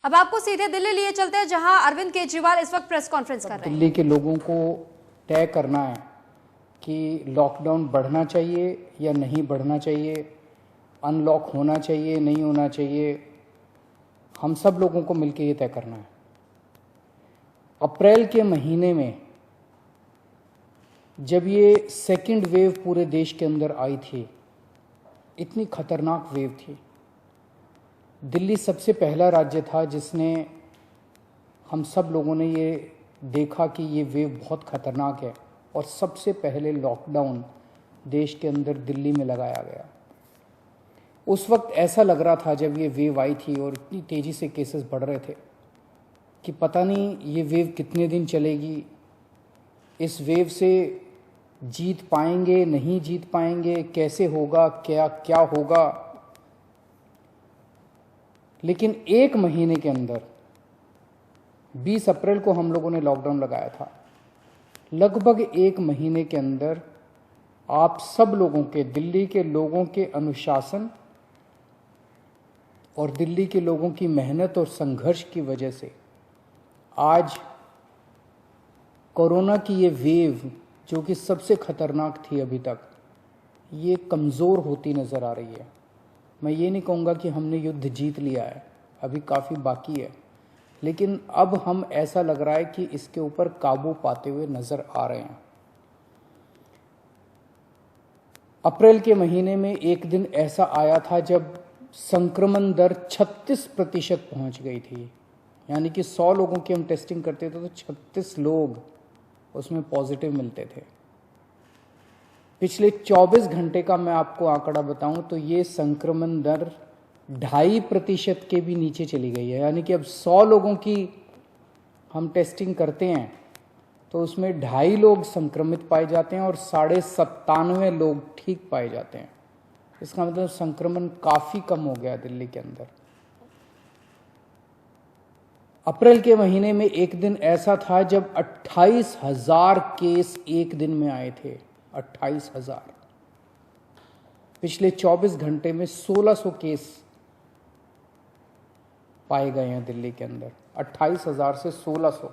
अब आपको सीधे दिल्ली लिए चलते हैं, जहां अरविंद केजरीवाल इस वक्त प्रेस कॉन्फ्रेंस कर रहे हैं। दिल्ली के लोगों को तय करना है कि लॉकडाउन बढ़ना चाहिए या नहीं बढ़ना चाहिए, अनलॉक होना चाहिए नहीं होना चाहिए। हम सब लोगों को मिलकर ये तय करना है। अप्रैल के महीने में जब ये सेकंड वेव पूरे देश के अंदर आई थी, इतनी खतरनाक वेव थी। दिल्ली सबसे पहला राज्य था जिसने, हम सब लोगों ने ये देखा कि ये वेव बहुत खतरनाक है और सबसे पहले लॉकडाउन देश के अंदर दिल्ली में लगाया गया। उस वक्त ऐसा लग रहा था जब ये वेव आई थी और इतनी तेज़ी से केसेस बढ़ रहे थे कि पता नहीं ये वेव कितने दिन चलेगी, इस वेव से जीत पाएंगे नहीं जीत पाएंगे, कैसे होगा, क्या क्या होगा। लेकिन एक महीने के अंदर 20 अप्रैल को हम लोगों ने लॉकडाउन लगाया था। लगभग एक महीने के अंदर आप सब लोगों के, दिल्ली के लोगों के अनुशासन और दिल्ली के लोगों की मेहनत और संघर्ष की वजह से आज कोरोना की ये वेव, जो कि सबसे खतरनाक थी अभी तक, ये कमज़ोर होती नज़र आ रही है। मैं ये नहीं कहूँगा कि हमने युद्ध जीत लिया है, अभी काफ़ी बाकी है, लेकिन अब हम, ऐसा लग रहा है कि इसके ऊपर काबू पाते हुए नज़र आ रहे हैं। अप्रैल के महीने में एक दिन ऐसा आया था जब संक्रमण दर 36% पहुँच गई थी। यानी कि 100 लोगों की हम टेस्टिंग करते थे तो 36 लोग उसमें पॉजिटिव मिलते थे। पिछले 24 घंटे का मैं आपको आंकड़ा बताऊं तो ये संक्रमण दर 2.5% के भी नीचे चली गई है। यानी कि अब 100 लोगों की हम टेस्टिंग करते हैं तो उसमें 2.5 लोग संक्रमित पाए जाते हैं और 97.5 लोग ठीक पाए जाते हैं। इसका मतलब संक्रमण काफ़ी कम हो गया दिल्ली के अंदर। अप्रैल के महीने में एक दिन ऐसा था जब 28,000 केस एक दिन में आए थे। 28,000। पिछले 24 घंटे में 1600 केस पाए गए हैं दिल्ली के अंदर। 28,000 से 1600।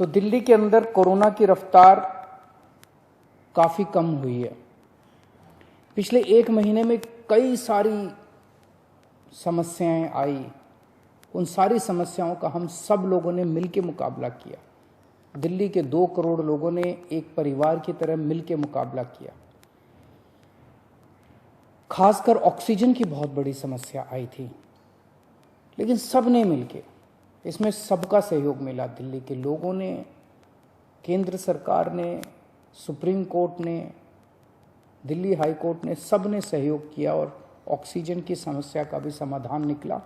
तो दिल्ली के अंदर कोरोना की रफ्तार काफ़ी कम हुई है। पिछले एक महीने में कई सारी समस्याएं आई। उन सारी समस्याओं का हम सब लोगों ने मिलकर मुकाबला किया। दिल्ली के 2 करोड़ लोगों ने एक परिवार की तरह मिलकर मुकाबला किया। खासकर ऑक्सीजन की बहुत बड़ी समस्या आई थी, लेकिन सब ने मिलके, इसमें सबका सहयोग मिला। दिल्ली के लोगों ने, केंद्र सरकार ने, सुप्रीम कोर्ट ने, दिल्ली हाई कोर्ट ने, सब ने सहयोग किया और ऑक्सीजन की समस्या का भी समाधान निकला।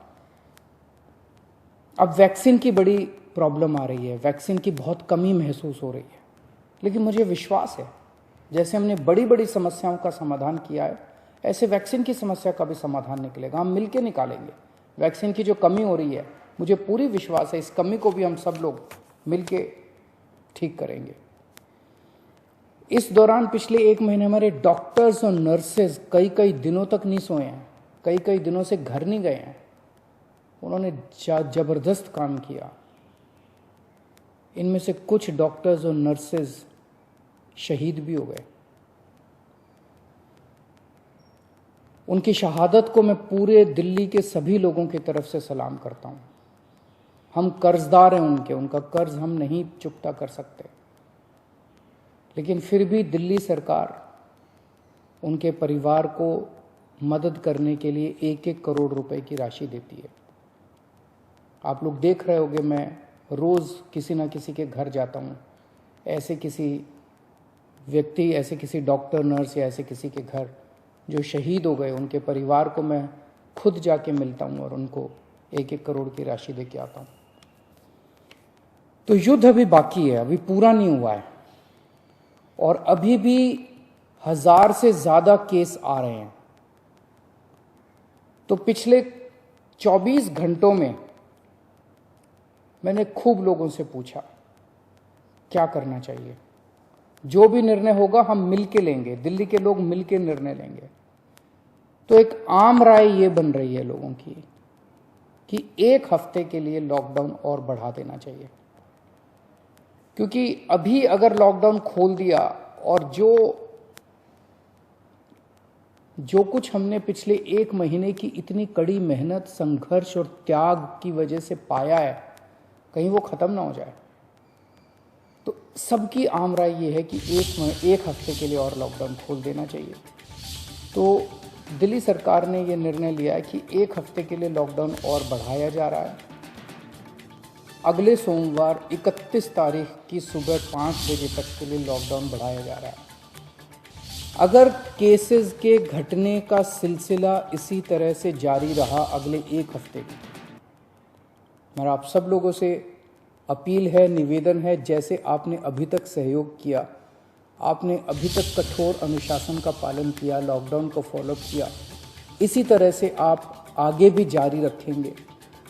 अब वैक्सीन की बड़ी प्रॉब्लम आ रही है, वैक्सीन की बहुत कमी महसूस हो रही है, लेकिन मुझे विश्वास है जैसे हमने बड़ी बड़ी समस्याओं का समाधान किया है, ऐसे वैक्सीन की समस्या का भी समाधान निकलेगा। हम मिलकर निकालेंगे। वैक्सीन की जो कमी हो रही है, मुझे पूरी विश्वास है इस कमी को भी हम सब लोग मिलकर ठीक करेंगे। इस दौरान पिछले एक महीने हमारे डॉक्टर्स और नर्सेज कई दिनों तक नहीं सोए हैं, कई दिनों से घर नहीं गए हैं। उन्होंने जबरदस्त काम किया। इनमें से कुछ डॉक्टर्स और नर्सेज शहीद भी हो गए। उनकी शहादत को मैं पूरे दिल्ली के सभी लोगों की तरफ से सलाम करता हूं। हम कर्जदार हैं उनके, उनका कर्ज हम नहीं चुकता कर सकते, लेकिन फिर भी दिल्ली सरकार उनके परिवार को मदद करने के लिए 1-1 करोड़ रुपए की राशि देती है। आप लोग देख रहे होंगे, मैं रोज़ किसी ना किसी के घर जाता हूँ। ऐसे किसी व्यक्ति, ऐसे किसी डॉक्टर, नर्स या ऐसे किसी के घर जो शहीद हो गए, उनके परिवार को मैं खुद जाके मिलता हूँ और उनको 1-1 करोड़ की राशि दे के आता हूँ। तो युद्ध अभी बाकी है, अभी पूरा नहीं हुआ है और अभी भी 1000 से ज़्यादा केस आ रहे हैं। तो पिछले 24 घंटों में मैंने खूब लोगों से पूछा क्या करना चाहिए। जो भी निर्णय होगा हम मिलके लेंगे, दिल्ली के लोग मिलके निर्णय लेंगे। तो एक आम राय ये बन रही है लोगों की कि एक हफ्ते के लिए लॉकडाउन और बढ़ा देना चाहिए, क्योंकि अभी अगर लॉकडाउन खोल दिया और जो कुछ हमने पिछले 1 महीने की इतनी कड़ी मेहनत, संघर्ष और त्याग की वजह से पाया है, कहीं वो खत्म ना हो जाए। तो सबकी आम राय ये है कि एक हफ्ते के लिए और लॉकडाउन खोल देना चाहिए। तो दिल्ली सरकार ने ये निर्णय लिया है कि 1 हफ्ते के लिए लॉकडाउन और बढ़ाया जा रहा है। अगले सोमवार 31 तारीख की सुबह 5 बजे तक के लिए लॉकडाउन बढ़ाया जा रहा है। अगर केसेस के घटने का सिलसिला इसी तरह से जारी रहा अगले 1 हफ्ते में, मेरा आप सब लोगों से अपील है, निवेदन है, जैसे आपने अभी तक सहयोग किया, आपने अभी तक कठोर अनुशासन का पालन किया, लॉकडाउन को फॉलो किया, इसी तरह से आप आगे भी जारी रखेंगे,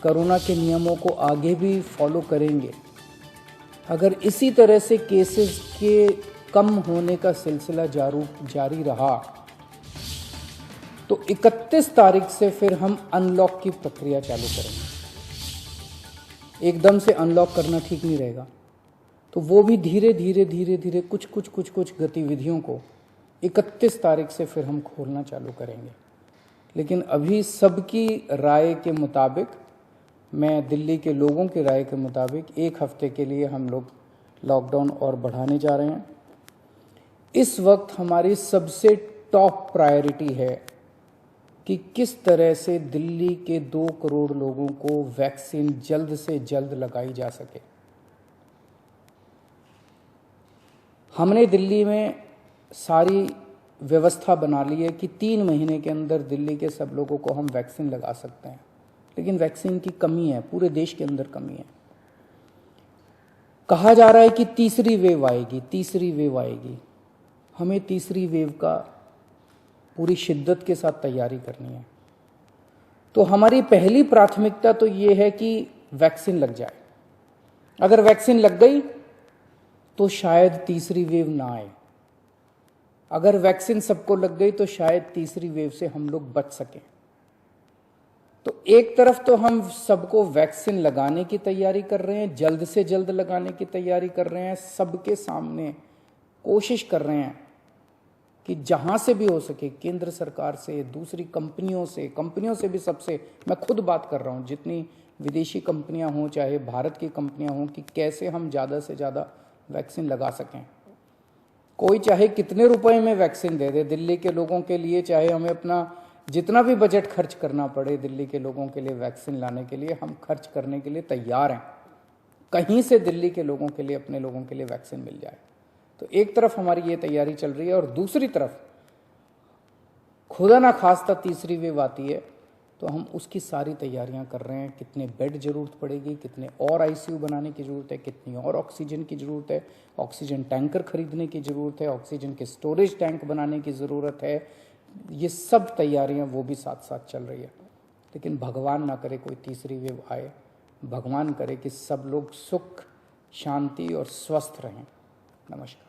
कोरोना के नियमों को आगे भी फॉलो करेंगे। अगर इसी तरह से केसेस के कम होने का सिलसिला जारी रहा तो 31 तारीख से फिर हम अनलॉक की प्रक्रिया चालू करेंगे। एकदम से अनलॉक करना ठीक नहीं रहेगा, तो वो भी धीरे धीरे कुछ गतिविधियों को 31 तारीख से फिर हम खोलना चालू करेंगे। लेकिन अभी सबकी राय के मुताबिक, मैं दिल्ली के लोगों की राय के मुताबिक 1 हफ्ते के लिए हम लोग लॉकडाउन और बढ़ाने जा रहे हैं। इस वक्त हमारी सबसे टॉप प्रायोरिटी है कि किस तरह से दिल्ली के 2 करोड़ लोगों को वैक्सीन जल्द से जल्द लगाई जा सके। हमने दिल्ली में सारी व्यवस्था बना ली है कि 3 महीने के अंदर दिल्ली के सब लोगों को हम वैक्सीन लगा सकते हैं, लेकिन वैक्सीन की कमी है, पूरे देश के अंदर कमी है। कहा जा रहा है कि तीसरी वेव आएगी। हमें तीसरी वेव का पूरी शिद्दत के साथ तैयारी करनी है। तो हमारी पहली प्राथमिकता तो ये है कि वैक्सीन लग जाए। अगर वैक्सीन लग गई तो शायद तीसरी वेव ना आए। अगर वैक्सीन सबको लग गई तो शायद तीसरी वेव से हम लोग बच सकें। तो एक तरफ तो हम सबको वैक्सीन लगाने की तैयारी कर रहे हैं, जल्द से जल्द लगाने की तैयारी कर रहे हैं, सबके सामने कोशिश कर रहे हैं कि जहां से भी हो सके, केंद्र सरकार से, दूसरी कंपनियों से भी, सबसे मैं खुद बात कर रहा हूं, जितनी विदेशी कंपनियां हों चाहे भारत की कंपनियां हों, कि कैसे हम ज़्यादा से ज़्यादा वैक्सीन लगा सकें। कोई चाहे कितने रुपए में वैक्सीन दे दे दिल्ली के लोगों के लिए, चाहे हमें अपना जितना भी बजट खर्च करना पड़े दिल्ली के लोगों के लिए वैक्सीन लाने के लिए, हम खर्च करने के लिए तैयार हैं। कहीं से दिल्ली के लोगों के लिए, अपने लोगों के लिए वैक्सीन मिल जाए। तो एक तरफ हमारी ये तैयारी चल रही है और दूसरी तरफ खुदा ना खास्ता तीसरी वेव आती है तो हम उसकी सारी तैयारियां कर रहे हैं। कितने बेड जरूरत पड़ेगी, कितने और आईसीयू बनाने की ज़रूरत है, कितनी और ऑक्सीजन की ज़रूरत है, ऑक्सीजन टैंकर खरीदने की ज़रूरत है, ऑक्सीजन के स्टोरेज टैंक बनाने की ज़रूरत है। ये सब तैयारियां वो भी साथ साथ चल रही है। लेकिन भगवान ना करे कोई तीसरी वेव आए, भगवान करे कि सब लोग सुख, शांति और स्वस्थ रहें। नमस्कार।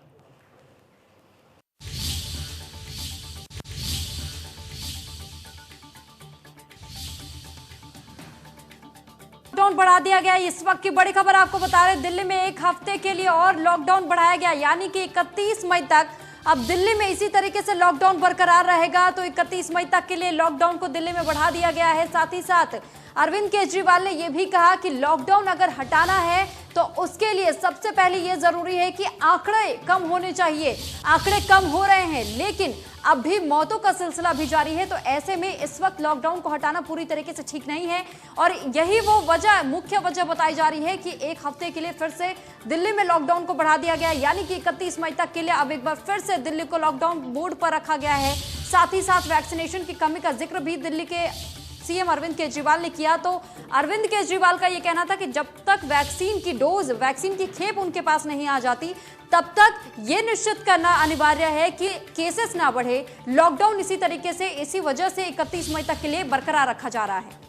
लॉकडाउन बढ़ा दिया गया। इस वक्त की बड़ी खबर आपको बता रहे, दिल्ली में 1 हफ्ते के लिए और लॉकडाउन बढ़ाया गया, यानी कि 31 मई तक। अब दिल्ली में इसी तरीके से लॉकडाउन बरकरार रहेगा, तो 31 मई तक के लिए लॉकडाउन को दिल्ली में बढ़ा दिया गया है। साथ ही साथ अरविंद केजरीवाल ने यह भी कहा कि लॉकडाउन अगर हटाना है तो उसके लिए सबसे पहले यह जरूरी है कि आंकड़े कम होने चाहिए। आंकड़े कम हो रहे हैं, लेकिन अब भी मौतों का सिलसिला भी जारी है। तो ऐसे में इस वक्त लॉकडाउन को हटाना पूरी तरीके से ठीक नहीं है, और यही वो मुख्य वजह बताई जा रही है कि 1 हफ्ते के लिए फिर से दिल्ली में लॉकडाउन को बढ़ा दिया गया, यानी कि 31 मई तक के लिए अब एक बार फिर से दिल्ली को लॉकडाउन मोड पर रखा गया है। साथ ही साथ वैक्सीनेशन की कमी का जिक्र भी दिल्ली के सीएम अरविंद केजरीवाल ने किया। तो अरविंद केजरीवाल का यह कहना था कि जब तक वैक्सीन की डोज, वैक्सीन की खेप उनके पास नहीं आ जाती, तब तक ये निश्चित करना अनिवार्य है कि केसेस ना बढ़े। लॉकडाउन इसी तरीके से, इसी वजह से 31 मई तक के लिए बरकरार रखा जा रहा है।